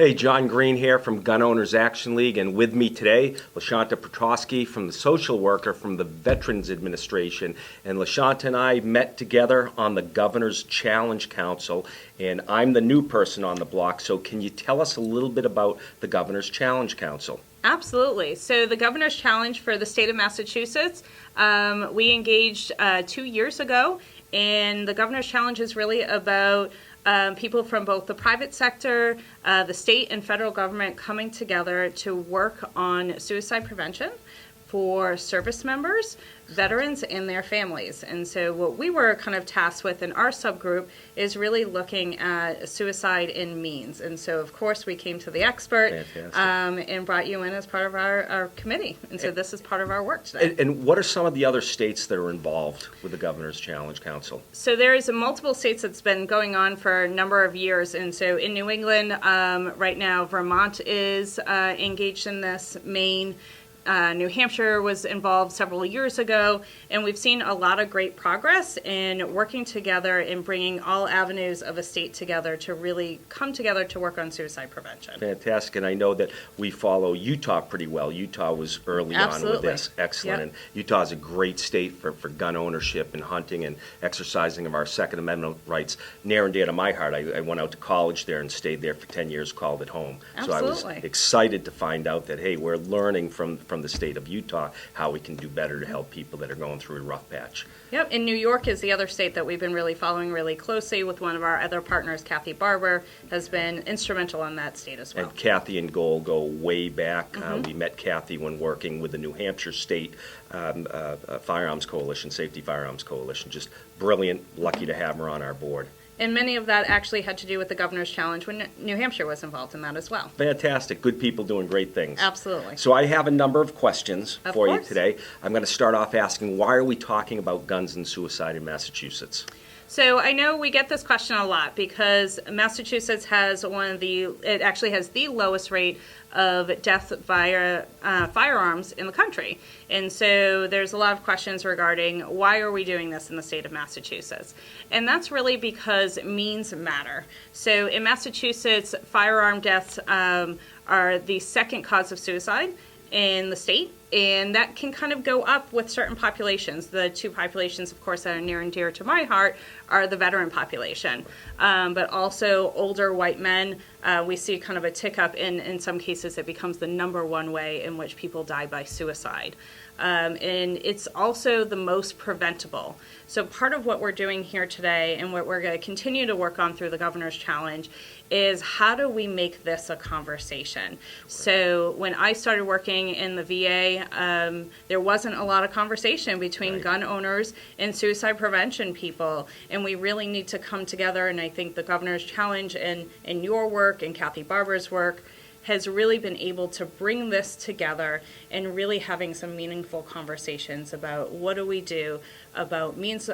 Hey, John Green here from Gun Owners Action League, and with me today, LaShanta Petroski from the social worker from the Veterans Administration. And LaShanta and I met together on the Governor's Challenge Council, and I'm the new person on the block, so can you tell us a little bit about the Governor's Challenge Council? Absolutely. So the Governor's Challenge for the state of Massachusetts, we engaged 2 years ago, and the Governor's Challenge is really about people from both the private sector, the state and federal government coming together to work on suicide prevention for service members, veterans, and their families. And so what we were kind of tasked with in our subgroup is really looking at suicide and means. And so, of course, we came to the expert and brought you in as part of our committee. And so this is part of our work today. And what are some of the other states that are involved with the Governor's Challenge Council? So there is multiple states that's been going on for a number of years. And so in New England, right now, Vermont is engaged in this. Maine, New Hampshire was involved several years ago, and we've seen a lot of great progress in working together and bringing all avenues of a state together to really come together to work on suicide prevention. Fantastic, and I know that we follow Utah pretty well. Utah was early on with this. Excellent. Yep. And Utah is a great state for gun ownership and hunting and exercising of our Second Amendment rights. Near and dear to my heart. I went out to college there and stayed there for 10 years, called it home. Absolutely. So I was excited to find out that, hey, we're learning from the state of Utah how we can do better to help people that are going through a rough patch. Yep, and New York is the other state that we've been really following really closely with one of our other partners, Kathy Barber, has been instrumental in that state as well. And Kathy and Goal go way back. We met Kathy when working with the New Hampshire State Firearms Coalition, Safety Firearms Coalition. Just brilliant, lucky to have her on our board. And many of that actually had to do with the Governor's Challenge when New Hampshire was involved in that as well. Fantastic. Good people doing great things. Absolutely. So I have a number of questions for you course. today. I'm going to start off asking, why are we talking about guns and suicide in Massachusetts? So I know we get this question a lot because Massachusetts has it actually has the lowest rate of death via firearms in the country. And so there's a lot of questions regarding why are we doing this in the state of Massachusetts? And that's really because means matter. So in Massachusetts, firearm deaths are the second cause of suicide in the state, and that can kind of go up with certain populations. The two populations, of course, that are near and dear to my heart are the veteran population, but also older white men. We see kind of a tick up in some cases. It becomes the number one way in which people die by suicide. And it's also the most preventable. So part of what we're doing here today and what we're going to continue to work on through the Governor's Challenge is how do we make this a conversation? So when I started working in the VA, there wasn't a lot of conversation between gun owners and suicide prevention people, and we really need to come together, and I think the Governor's Challenge and your work and Kathy Barber's work has really been able to bring this together and really having some meaningful conversations about what do we do about means,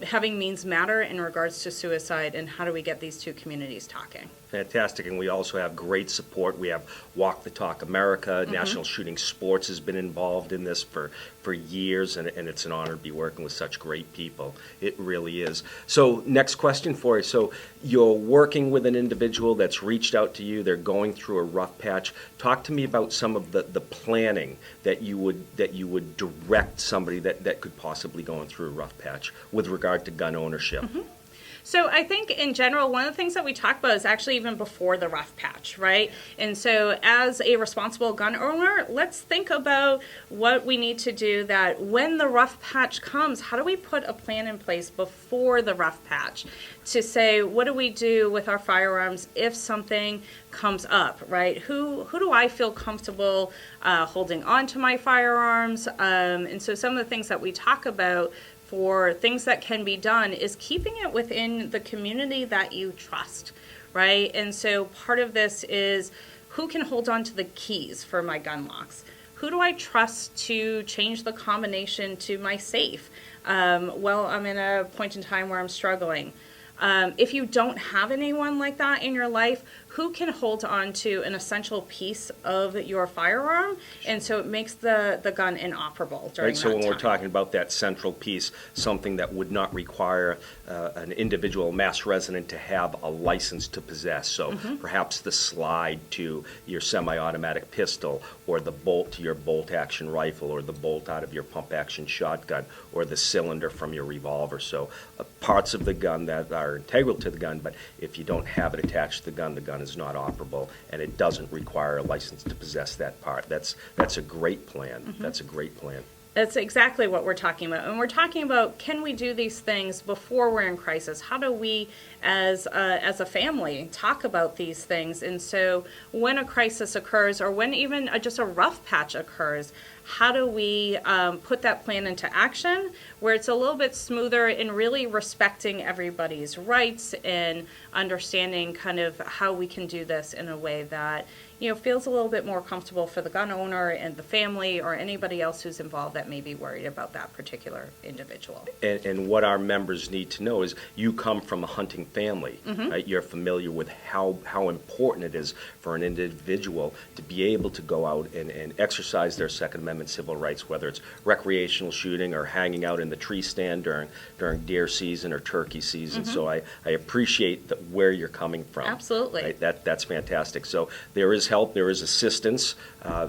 having means matter in regards to suicide, and how do we get these two communities talking. Fantastic, and we also have great support. We have Walk the Talk America, National Shooting Sports has been involved in this for years, and it's an honor to be working with such great people. It really is. So next question for you. So you're working with an individual that's reached out to you, they're going through a rough patch. Talk to me about some of the planning that you would direct somebody that could possibly going through a rough patch with regard to gun ownership. So I think in general, one of the things that we talk about is actually even before the rough patch, right? And so as a responsible gun owner, let's think about what we need to do that when the rough patch comes, how do we put a plan in place before the rough patch to say, what do we do with our firearms if something comes up, right? Who do I feel comfortable holding on to my firearms? And so some of the things that we talk about for things that can be done is keeping it within the community that you trust, right? And so part of this is who can hold on to the keys for my gun locks? Who do I trust to change the combination to my safe? Well, I'm in a point in time where I'm struggling. If you don't have anyone like that in your life, who can hold on to an essential piece of your firearm, and so it makes the gun inoperable during Right, so that when time. we're talking about that central piece, something that would not require an individual mass resident to have a license to possess. So perhaps the slide to your semi-automatic pistol, or the bolt to your bolt-action rifle, or the bolt out of your pump-action shotgun, or the cylinder from your revolver. So parts of the gun that are integral to the gun, but if you don't have it attached to the gun is not operable, and it doesn't require a license to possess that part. That's a great plan. That's a great plan. That's exactly what we're talking about. And we're talking about, can we do these things before we're in crisis? How do we, as a family, talk about these things? And so when a crisis occurs, or when even just a rough patch occurs, how do we put that plan into action where it's a little bit smoother and really respecting everybody's rights and understanding kind of how we can do this in a way that, you know, feels a little bit more comfortable for the gun owner and the family or anybody else who's involved that may be worried about that particular individual. And what our members need to know is you come from a hunting family, right? You're familiar with how important it is for an individual to be able to go out and exercise their Second Amendment civil rights, whether it's recreational shooting or hanging out in the tree stand during deer season or turkey season. So I appreciate where you're coming from. Absolutely. Right? That's fantastic. So there is help, there is assistance.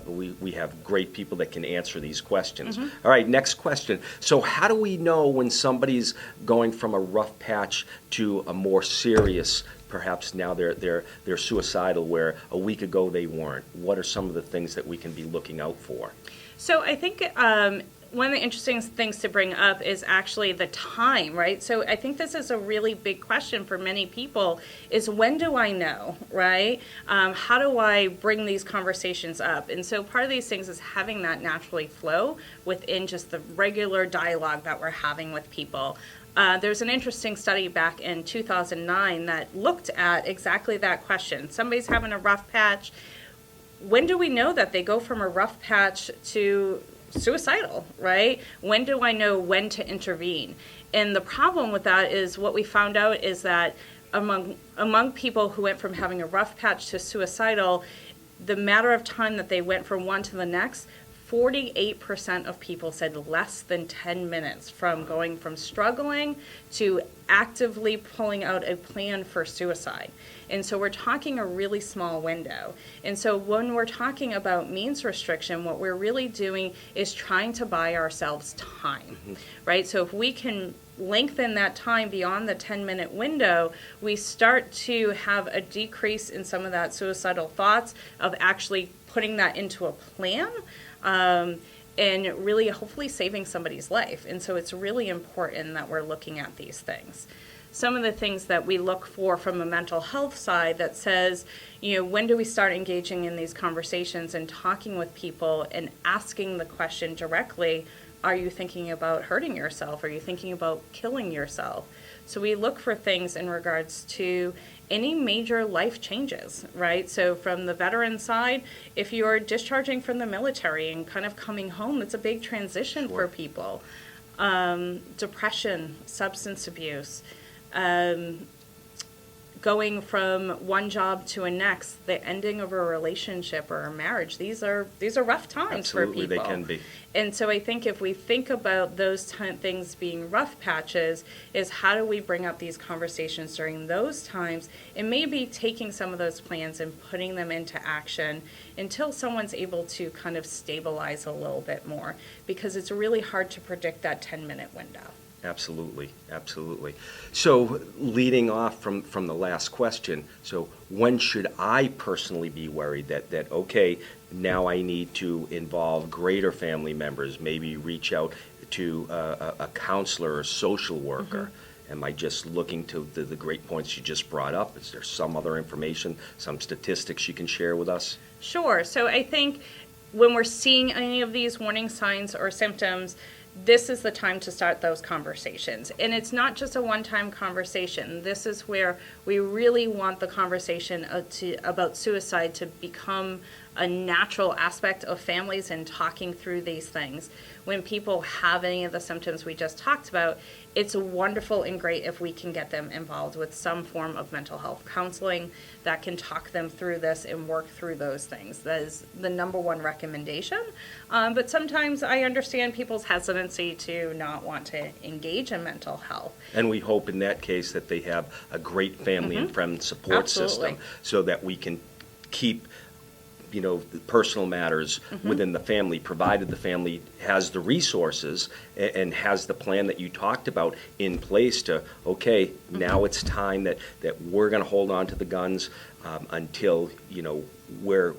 We have great people that can answer these questions. All right, next question. So how do we know when somebody's going from a rough patch to a more serious, perhaps now they're suicidal, where a week ago they weren't? What are some of the things that we can be looking out for? So I think one of the interesting things to bring up is actually the time, right? So I think this is a really big question for many people is, when do I know, right? How do I bring these conversations up? And so part of these things is having that naturally flow within just the regular dialogue that we're having with people. There's an interesting study back in 2009 that looked at exactly that question. Somebody's having a rough patch. When do we know that they go from a rough patch to suicidal, right? When do I know when to intervene? And the problem with that is what we found out is that among people who went from having a rough patch to suicidal, the matter of time that they went from one to the next, 48% of people said less than 10 minutes from going from struggling to actively pulling out a plan for suicide. And so we're talking a really small window. And so when we're talking about means restriction, what we're really doing is trying to buy ourselves time, right? So if we can lengthen that time beyond the 10-minute window, we start to have a decrease in some of that suicidal thoughts of actually putting that into a plan. And really hopefully saving somebody's life. And so it's really important that we're looking at these things. Some of the things that we look for from a mental health side that says, you know, when do we start engaging in these conversations and talking with people and asking the question directly, are you thinking about hurting yourself? Are you thinking about killing yourself? So we look for things in regards to any major life changes, right? So from the veteran side, if you're discharging from the military and kind of coming home, it's a big transition for people. Depression, substance abuse, going from one job to a next, the ending of a relationship or a marriage, these are rough times for people. Absolutely, they can be. And so I think if we think about those things being rough patches, is how do we bring up these conversations during those times, and maybe taking some of those plans and putting them into action until someone's able to kind of stabilize a little bit more, because it's really hard to predict that 10-minute window. Absolutely, absolutely. So leading off from the last question, so when should I personally be worried that okay, now I need to involve greater family members, maybe reach out to a counselor or social worker? Am I just looking to the great points you just brought up? Is there some other information, some statistics you can share with us? Sure. So I think when we're seeing any of these warning signs or symptoms, this is the time to start those conversations. And it's not just a one-time conversation. This is where we really want the conversation about suicide to become a natural aspect of families and talking through these things. When people have any of the symptoms we just talked about, it's wonderful and great if we can get them involved with some form of mental health counseling that can talk them through this and work through those things. That is the number one recommendation. But sometimes I understand people's hesitancy to not want to engage in mental health. And we hope in that case that they have a great family and friend support Absolutely. system so that we can keep the personal matters within the family, provided the family has the resources and has the plan that you talked about in place to, okay, now it's time that we're going to hold on to the guns until, we're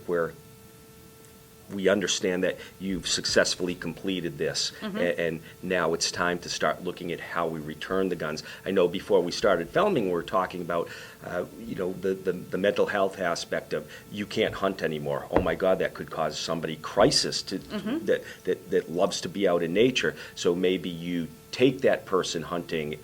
we understand that you've successfully completed this, and now it's time to start looking at how we return the guns. I know before we started filming, we were talking about, the mental health aspect of you can't hunt anymore. Oh my God, that could cause somebody crisis that loves to be out in nature. So maybe you take that person hunting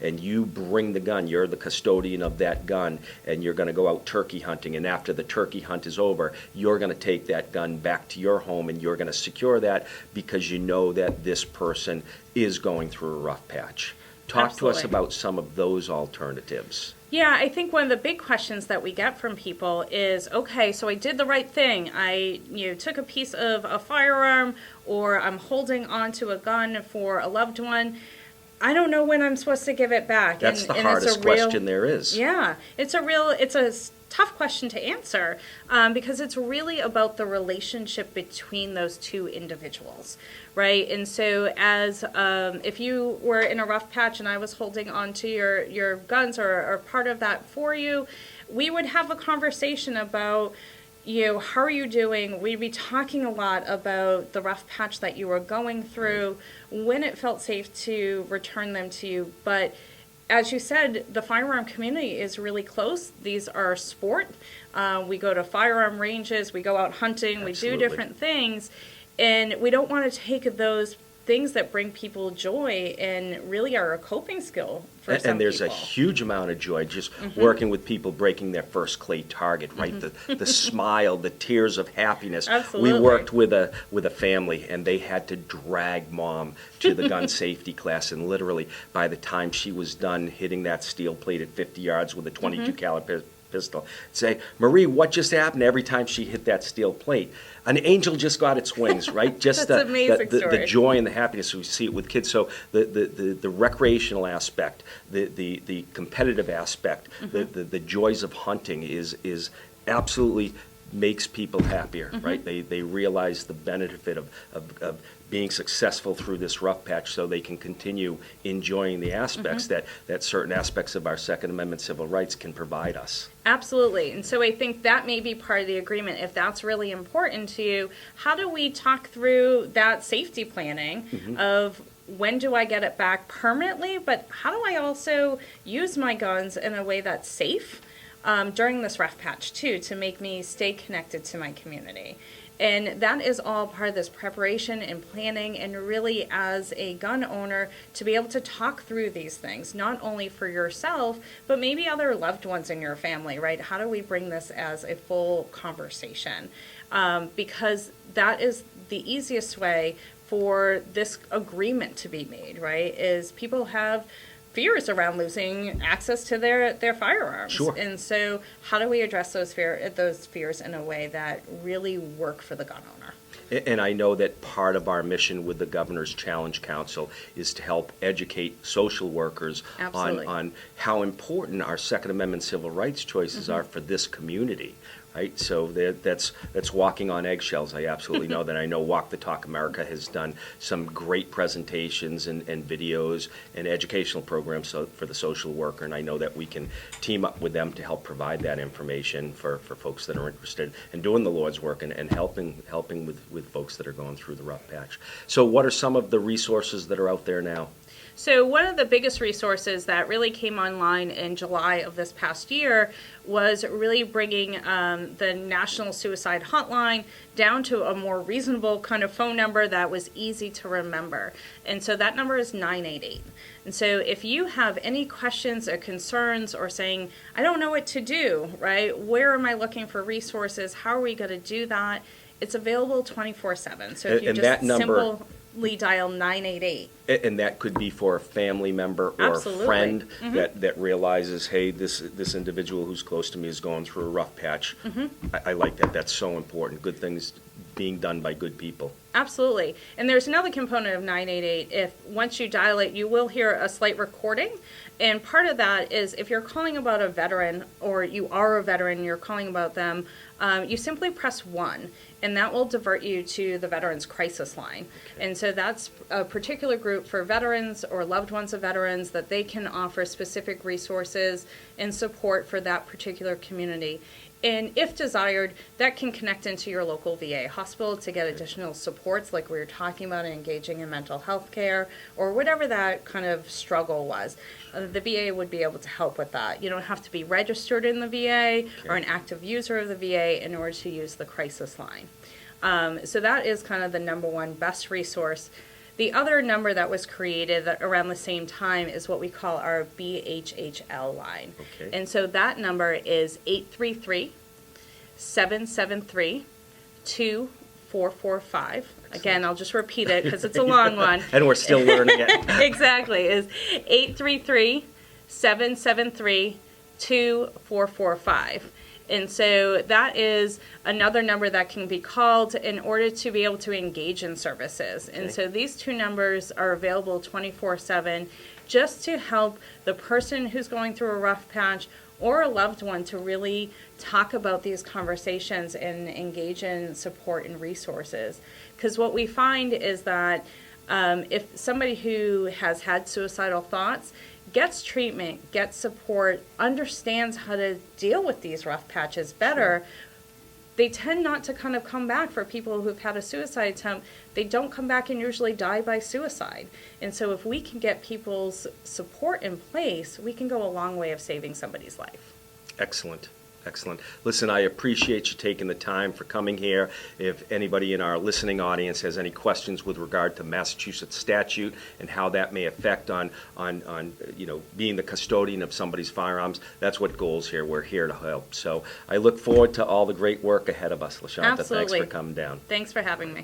and you bring the gun. You're the custodian of that gun, and you're going to go out turkey hunting, and after the turkey hunt is over, you're going to take that gun back to your home and you're going to secure that because you know that this person is going through a rough patch. Talk to us Absolutely. about some of those alternatives. Yeah, I think one of the big questions that we get from people is, okay, so I did the right thing. I took a piece of a firearm, or I'm holding onto a gun for a loved one. I don't know when I'm supposed to give it back. That's the it's hardest question there is. Yeah, it's a tough question to answer because it's really about the relationship between those two individuals, right? And so as if you were in a rough patch and I was holding onto your guns or part of that for you, we would have a conversation about, how are you doing? We'd be talking a lot about the rough patch that you were going through, when it felt safe to return them to you. But as you said, the firearm community is really close. These are sport. We go to firearm ranges, we go out hunting, Absolutely. we do different things. And we don't want to take those things that bring people joy and really are a coping skill for some And there's people. a huge amount of joy just working with people breaking their first clay target, right? The smile, the tears of happiness. Absolutely. We worked with a family, and they had to drag mom to the gun safety class, and literally by the time she was done hitting that steel plate at 50 yards with a 22 caliber pistol, say, Marie, what just happened? Every time she hit that steel plate, an angel just got its wings, right? Just That's an amazing the story. joy and the happiness. We see it with kids. So the recreational aspect, the competitive aspect, the joys of hunting is absolutely makes people happier, right? They realize the benefit of being successful through this rough patch, so they can continue enjoying the aspects that certain aspects of our Second Amendment civil rights can provide us. Absolutely. And so I think that may be part of the agreement. If that's really important to you, how do we talk through that safety planning of when do I get it back permanently, but how do I also use my guns in a way that's safe during this rough patch too, to make me stay connected to my community? And that is all part of this preparation and planning, and really as a gun owner to be able to talk through these things, not only for yourself, but maybe other loved ones in your family, right? How do we bring this as a full conversation? Because that is the easiest way for this agreement to be made, right? Is people have fears around losing access to their firearms. Sure. And so how do we address those fears in a way that really work for the gun owner? And I know that part of our mission with the Governor's Challenge Council is to help educate social workers Absolutely. on how important our Second Amendment civil rights choices are for this community. Right, so that's walking on eggshells. I absolutely know that. I know Walk the Talk America has done some great presentations and videos and educational programs for the social worker, and I know that we can team up with them to help provide that information for folks that are interested in doing the Lord's work and helping with folks that are going through the rough patch. So what are some of the resources that are out there now? So one of the biggest resources that really came online in July of this past year was really bringing the National Suicide Hotline down to a more reasonable kind of phone number that was easy to remember. And so that number is 988. And so if you have any questions or concerns or saying, I don't know what to do, right? Where am I looking for resources? How are we going to do that? It's available 24/7. So if you And just that number, simply dial 988. and that could be for a family member or Absolutely. a friend that realizes, hey, this individual who's close to me is going through a rough patch. I like that. That's so important. Good things being done by good people. Absolutely. And there's another component of 988. If once you dial it, you will hear a slight recording. And part of that is if you're calling about a veteran or you are a veteran and you're calling about them, you simply press 1 and that will divert you to the Veterans Crisis Line. Okay. And so that's a particular group for veterans or loved ones of veterans that they can offer specific resources and support for that particular community. And if desired, that can connect into your local VA hospital to get additional supports like we were talking about, engaging in mental health care or whatever that kind of struggle was. The VA would be able to help with that. You don't have to be registered in the VA or an active user of the VA in order to use the crisis line. So that is kind of the number one best resource. The other number that was created around the same time is what we call our BHHL line. Okay. And so that number is 833-773-2445. Again, I'll just repeat it because it's a long one. And we're still learning it. Exactly. Is 833-773-2445. And so that is another number that can be called in order to be able to engage in services. Okay. And so these two numbers are available 24/7 just to help the person who's going through a rough patch or a loved one to really talk about these conversations and engage in support and resources. Because what we find is that if somebody who has had suicidal thoughts gets treatment, gets support, understands how to deal with these rough patches better, they tend not to kind of come back. For people who've had a suicide attempt, they don't come back and usually die by suicide. And so if we can get people's support in place, we can go a long way of saving somebody's life. Excellent. Excellent. Listen, I appreciate you taking the time for coming here. If anybody in our listening audience has any questions with regard to Massachusetts statute and how that may affect on being the custodian of somebody's firearms, that's what goals here. We're here to help. So I look forward to all the great work ahead of us, LaShanta. Absolutely. Thanks for coming down. Thanks for having me.